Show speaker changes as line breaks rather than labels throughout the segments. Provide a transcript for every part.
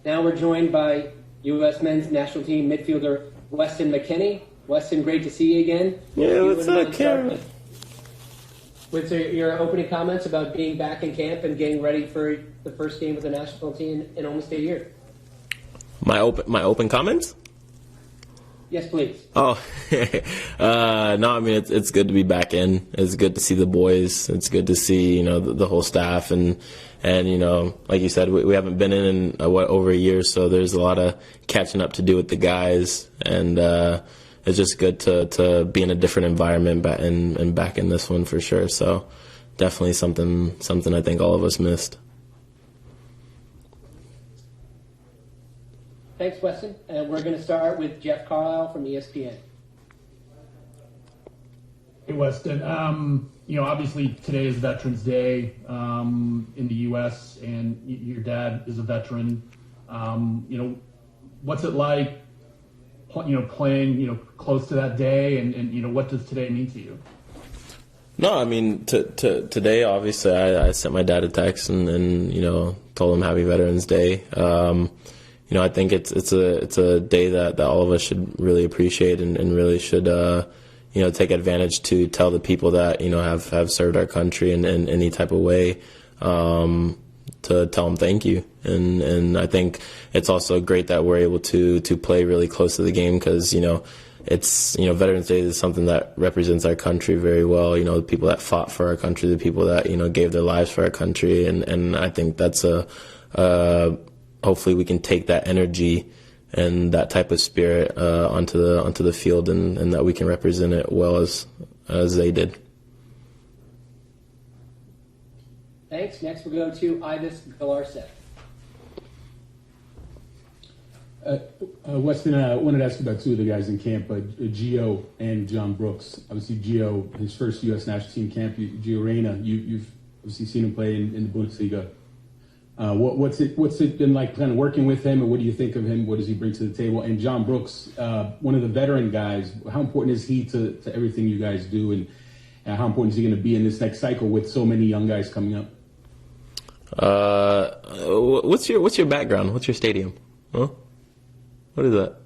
Now we're joined by U.S. men's national team midfielder Weston McKennie. Weston, great to see you again.
Yeah, what's up, Karen?
With your opening comments about being back in camp and getting ready for the first game of the national team in almost a year.
My open comments?
Yes, please.
Oh, no, I mean, it's good to be back in. It's good to see the boys. It's good to see, the whole staff. And like you said, we haven't been in over a year, so there's a lot of catching up to do with the guys. And it's just good to be in a different environment and back in this one for sure. So definitely something I think all of us missed.
Thanks, Weston. And we're going to start with Jeff Carlisle from ESPN.
Hey, Weston. Obviously today is Veterans Day in the U.S., and your dad is a veteran. What's it like, playing, close to that day, and what does today mean to you?
No, I mean, today, obviously, I sent my dad a text and told him Happy Veterans Day. I think it's a day that all of us should really appreciate and really should take advantage to tell the people that have served our country in any type of way, to tell them thank you. And I think it's also great that we're able to play really close to the game because it's Veterans Day is something that represents our country very well. The people that fought for our country, the people that gave their lives for our country, and I think that's hopefully we can take that energy and that type of spirit onto the field, and that we can represent it well as they did.
Thanks. Next we'll go to Ivis Galarcep.
Weston, I wanted to ask you about two of the guys in camp, Gio and John Brooks. Obviously, Gio, his first U.S. national team camp, Gio Reyna, you've obviously seen him play in the Bundesliga. What's it been like kind of working with him, and what do you think of him? What does he bring to the table? And John Brooks, one of the veteran guys, how important is he to everything you guys do, and how important is he going to be in this next cycle with so many young guys coming up?
What's your background? What's your stadium? Huh? What is that?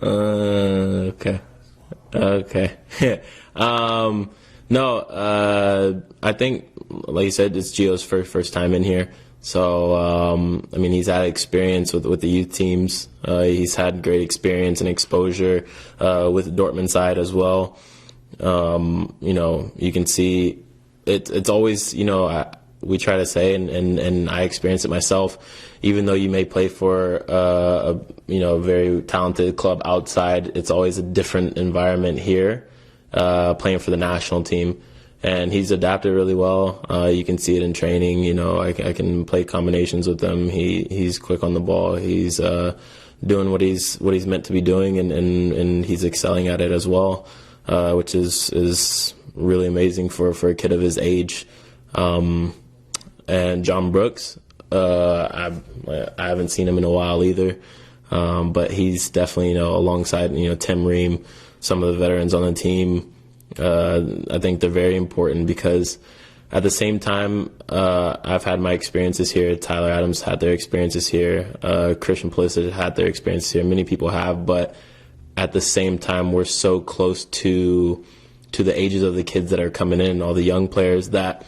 Okay. No, I think, like you said, it's Gio's first time in here. So, he's had experience with the youth teams. He's had great experience and exposure with the Dortmund side as well. You can see it's always, we try to say, and I experience it myself, even though you may play for a very talented club outside, it's always a different environment here, playing for the national team. And he's adapted really well. You can see it in training. I can play combinations with him. He's quick on the ball. He's doing what he's meant to be doing, and he's excelling at it as well, which is really amazing for a kid of his age. And John Brooks, I haven't seen him in a while either, but he's definitely alongside Tim Ream, some of the veterans on the team. I think they're very important because at the same time, I've had my experiences here. Tyler Adams had their experiences here. Christian Pulisic had their experiences here. Many people have, but at the same time, we're so close to the ages of the kids that are coming in, all the young players, that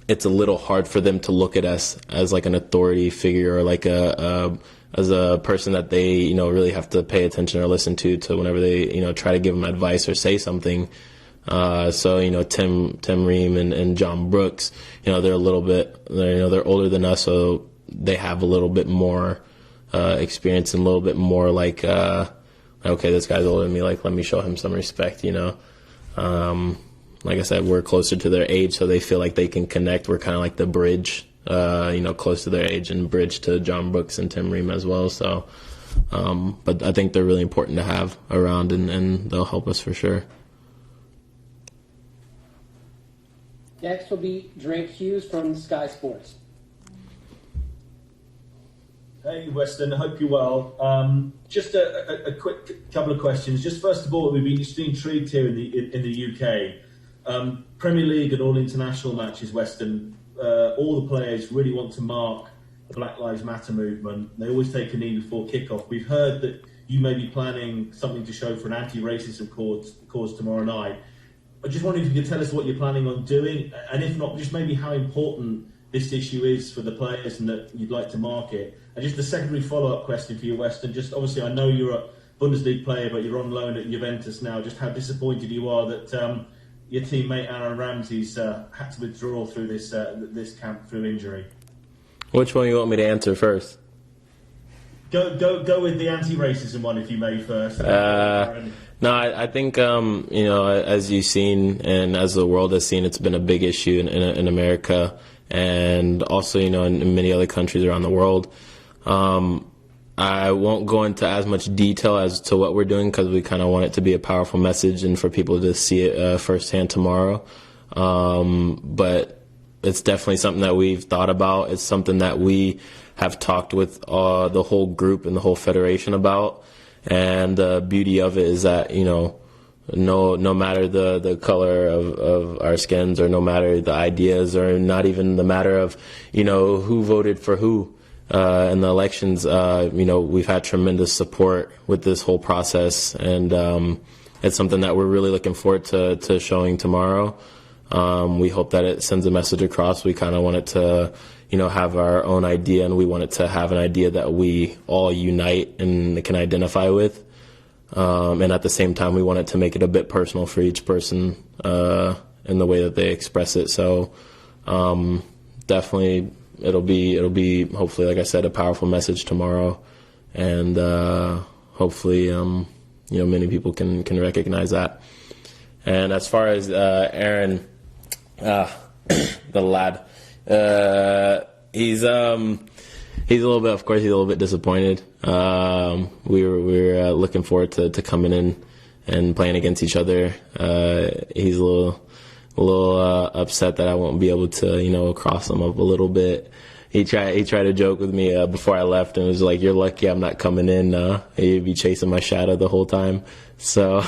it's a little hard for them to look at us as like an authority figure or like as a person that they really have to pay attention or listen to whenever they try to give them advice or say something. So Tim Ream and John Brooks, they're a little bit they're older than us, so they have a little bit more experience and a little bit more like okay, this guy's older than me, like let me show him some respect. Like I said, we're closer to their age, so they feel like they can connect. We're kind of like the bridge, close to their age and bridge to John Brooks and Tim Ream as well. So, but I think they're really important to have around, and they'll help us for sure.
Next will be Drake Hughes from Sky Sports.
Hey, Weston. I hope you're well. Just a quick couple of questions. Just first of all, we've been extremely intrigued here in the UK. Premier League and all international matches, Weston, all the players really want to mark Black Lives Matter movement. They always take a knee before kickoff. We've heard that you may be planning something to show for an anti-racism cause tomorrow night. I just wondered if you could tell us what you're planning on doing, and if not, just maybe how important this issue is for the players and that you'd like to mark it. And just a secondary follow-up question for you, Weston. Just obviously, I know you're a Bundesliga player, but you're on loan at Juventus now. Just how disappointed you are that your teammate Aaron Ramsey's had to withdraw through this camp through injury.
Which one you want me to answer first?
Go with the anti-racism one, if you may, first.
No, I think, as you've seen and as the world has seen, it's been a big issue in America and also, in many other countries around the world. I won't go into as much detail as to what we're doing because we kind of want it to be a powerful message and for people to see it firsthand tomorrow. But it's definitely something that we've thought about. It's something that we have talked with the whole group and the whole federation about. And the beauty of it is that, no matter the color of our skins or no matter the ideas or not even the matter of, who voted for who in the elections, we've had tremendous support with this whole process. And it's something that we're really looking forward to showing tomorrow. We hope that it sends a message across. We kind of want it to, have our own idea, and we want it to have an idea that we all unite and can identify with. And at the same time, we want it to make it a bit personal for each person in the way that they express it. So definitely it'll be hopefully, like I said, a powerful message tomorrow. And hopefully, many people can recognize that. And as far as Aaron, the lad, he's a little bit, of course, he's a little bit disappointed. We're looking forward to coming in and playing against each other. He's a little upset that I won't be able to, cross him up a little bit. He tried to joke with me before I left and was like, "You're lucky I'm not coming in. He'd be chasing my shadow the whole time." So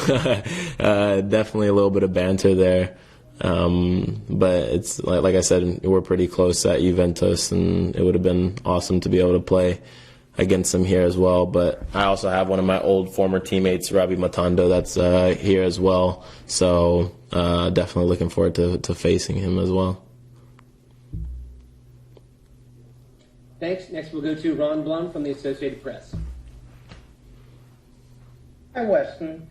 definitely a little bit of banter there. But it's like I said, we're pretty close at Juventus, and it would have been awesome to be able to play against him here as well. But I also have one of my old former teammates, Robbie Matondo, that's here as well. So definitely looking forward to facing him as well.
Thanks. Next, we'll go to Ron Blum from the Associated Press.
Hi, Weston.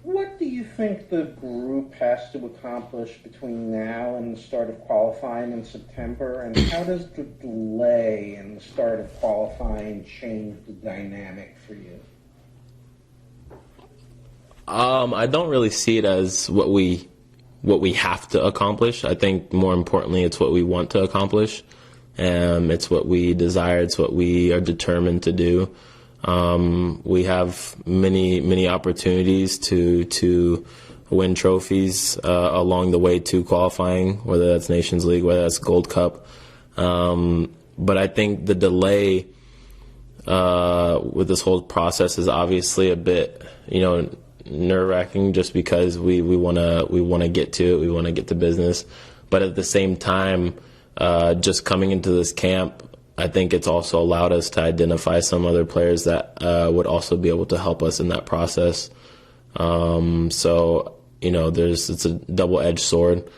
What do you think the group has to accomplish between now and the start of qualifying in September? And how does the delay in the start of qualifying change the dynamic for you?
I don't really see it as what we have to accomplish. I think more importantly, it's what we want to accomplish. It's what we desire. It's what we are determined to do. We have many opportunities to win trophies along the way to qualifying, whether that's Nations League, whether that's Gold Cup. But I think the delay with this whole process is obviously a bit, nerve-wracking, just because we want to get to it, we want to get to business. But at the same time, just coming into this camp, I think it's also allowed us to identify some other players that would also be able to help us in that process. So, it's a double-edged sword.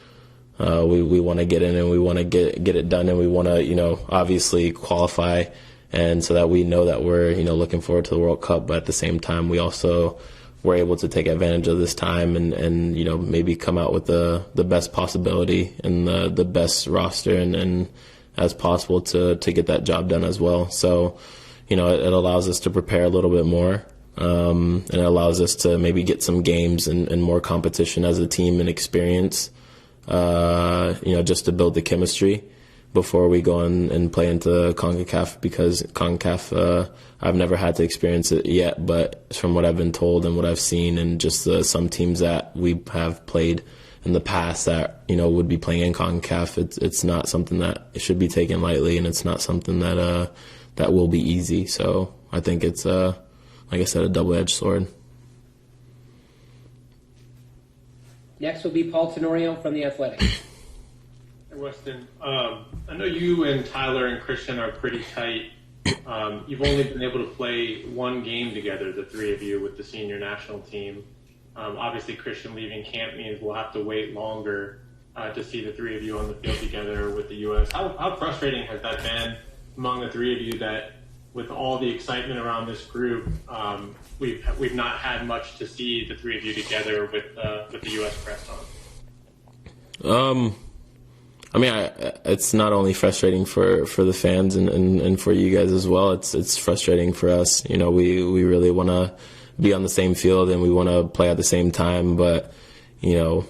We want to get in and we want to get it done, and we want to, obviously qualify, and so that we know that we're, looking forward to the World Cup. But at the same time, we also were able to take advantage of this time and maybe come out with the best possibility and the best roster and as possible to get that job done as well. So, it allows us to prepare a little bit more, and it allows us to maybe get some games and more competition as a team and experience, just to build the chemistry before we go and play into CONCACAF, because CONCACAF, I've never had to experience it yet, but from what I've been told and what I've seen and just some teams that we have played in the past that, would be playing in CONCACAF, it's not something that should be taken lightly, and it's not something that will be easy. So I think it's, like I said, a double-edged sword.
Next will be Paul Tenorio from The Athletic.
Hey, Weston. I know you and Tyler and Christian are pretty tight. You've only been able to play one game together, the three of you, with the senior national team. Obviously, Christian leaving camp means we'll have to wait longer to see the three of you on the field together with the U.S. How frustrating has that been among the three of you that with all the excitement around this group, we've not had much to see the three of you together with the U.S. press on?
I mean, it's not only frustrating for the fans and for you guys as well. It's frustrating for us. You know, we really want to be on the same field and we want to play at the same time, but you know,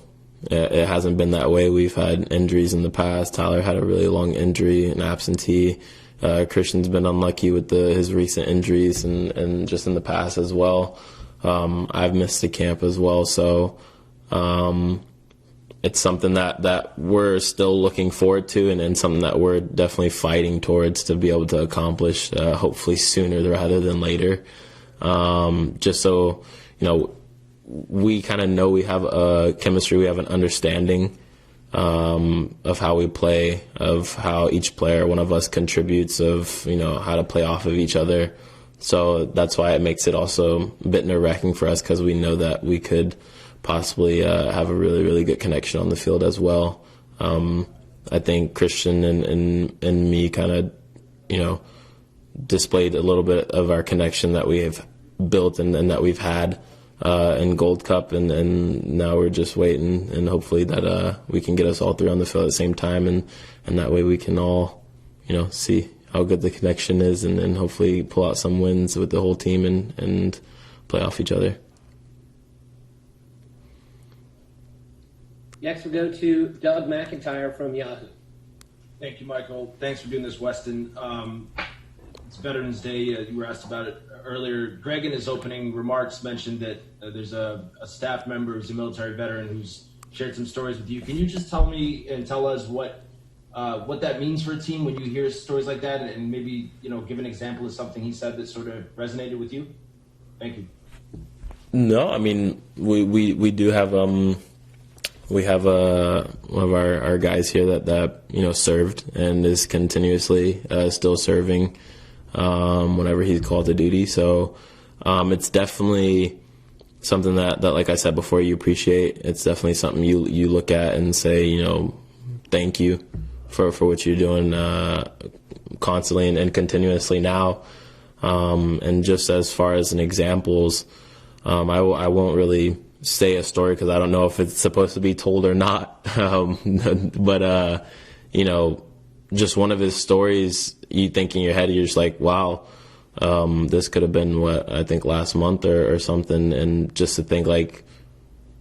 it hasn't been that way. We've had injuries in the past. Tyler had a really long injury, an absentee. Christian's been unlucky with his recent injuries and just in the past as well. I've missed the camp as well, so it's something that we're still looking forward to and something that we're definitely fighting towards to be able to accomplish, hopefully sooner rather than later. Just so, you know, we kind of know we have a chemistry, we have an understanding of how we play, of how each player, one of us contributes, of, you know, how to play off of each other. So that's why it makes it also a bit nerve-wracking for us, because we know that we could possibly have a really, really good connection on the field as well. I think Christian and me kind of, you know, displayed a little bit of our connection that we have built and that we've had in Gold Cup, and now we're just waiting, and hopefully that we can get us all three on the field at the same time, and that way we can all, you know, see how good the connection is, and hopefully pull out some wins with the whole team and play off each other.
Next, we'll go to Doug McIntyre from Yahoo.
Thank you, Michael. Thanks for doing this, Weston. It's Veterans Day. You were asked about it earlier. Greg, in his opening remarks, mentioned that there's a staff member who's a military veteran who's shared some stories with you. Can you just tell me and tell us what that means for a team when you hear stories like that, and maybe, you know, give an example of something he said that sort of resonated with you? Thank you.
No, I mean, we do have we have one of our guys here that you know served and is continuously still serving whenever he's called to duty. So it's definitely something that like I said before, you appreciate. It's definitely something you look at and say, you know, thank you for what you're doing constantly and continuously now. And just as far as an examples, I won't really say a story because I don't know if it's supposed to be told or not. But you know, just one of his stories, you think in your head, you're just like, wow, this could have been what I think last month or something. And just to think like,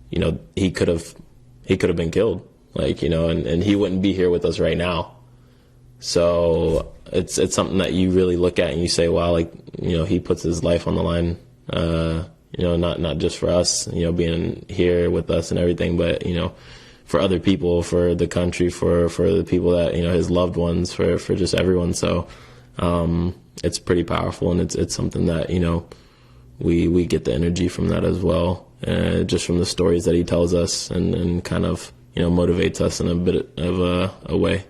you know, he could have been killed, like, you know, and he wouldn't be here with us right now. So it's something that you really look at and you say, wow, like, you know, he puts his life on the line, you know, not just for us, you know, being here with us and everything, but, you know, for other people, for the country, for the people that, you know, his loved ones, for just everyone. So it's pretty powerful, and it's something that, you know, we get the energy from that as well, just from the stories that he tells us, and kind of, you know, motivates us in a bit of a way.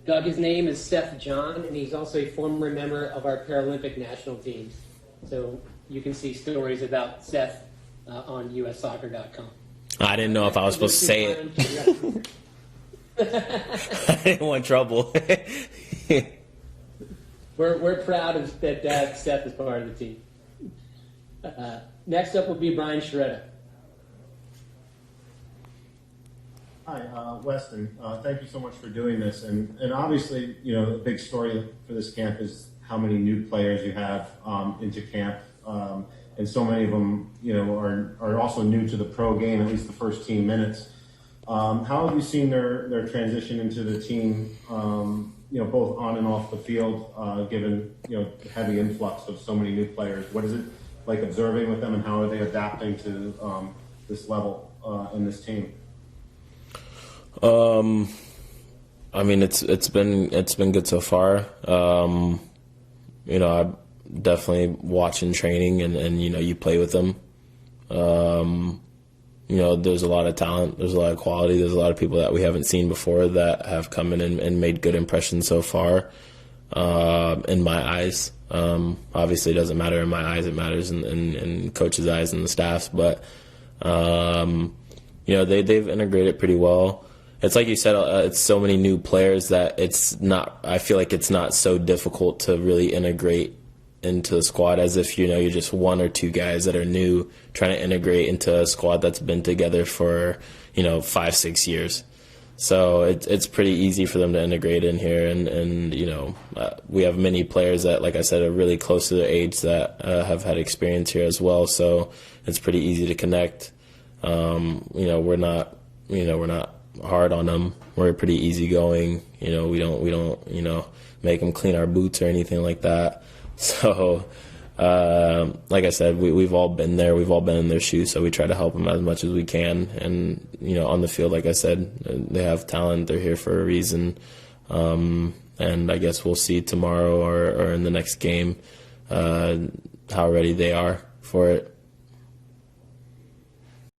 Doug, his name is Seth John, and he's also a former member of our Paralympic national teams. So you can see stories about Seth on USsoccer.com.
I didn't know if I was supposed to say it. I didn't want trouble.
We're proud of that Seth is part of the team. Next up will be Brian Sheretta.
Hi, Weston. Thank you so much for doing this. And obviously, you know, the big story for this camp is how many new players you have into camp. And so many of them, you know, are also new to the pro game, at least the first team minutes. How have you seen their transition into the team, you know, both on and off the field, given, you know, the heavy influx of so many new players? What is it like observing with them, and how are they adapting to this level in this team?
I mean, it's been good so far. You know, I'm definitely watching training, and you know, you play with them. there's a lot of talent, there's a lot of quality, there's a lot of people that we haven't seen before that have come in and made good impressions so far. In my eyes, obviously it doesn't matter in my eyes; it matters in coach's eyes and the staff's. But they've integrated pretty well. It's like you said, it's so many new players that it's not. I feel like it's not so difficult to really integrate into the squad as if you're just one or two guys that are new trying to integrate into a squad that's been together for 5-6 years. So it's pretty easy for them to integrate in here, and we have many players that, like I said, are really close to their age that have had experience here as well. So it's pretty easy to connect. We're not hard on them. We're pretty easygoing. We don't make them clean our boots or anything like that. So, like I said, we've all been there. We've all been in their shoes, so we try to help them as much as we can. And, on the field, like I said, they have talent. They're here for a reason. And I guess we'll see tomorrow or in the next game how ready they are for it.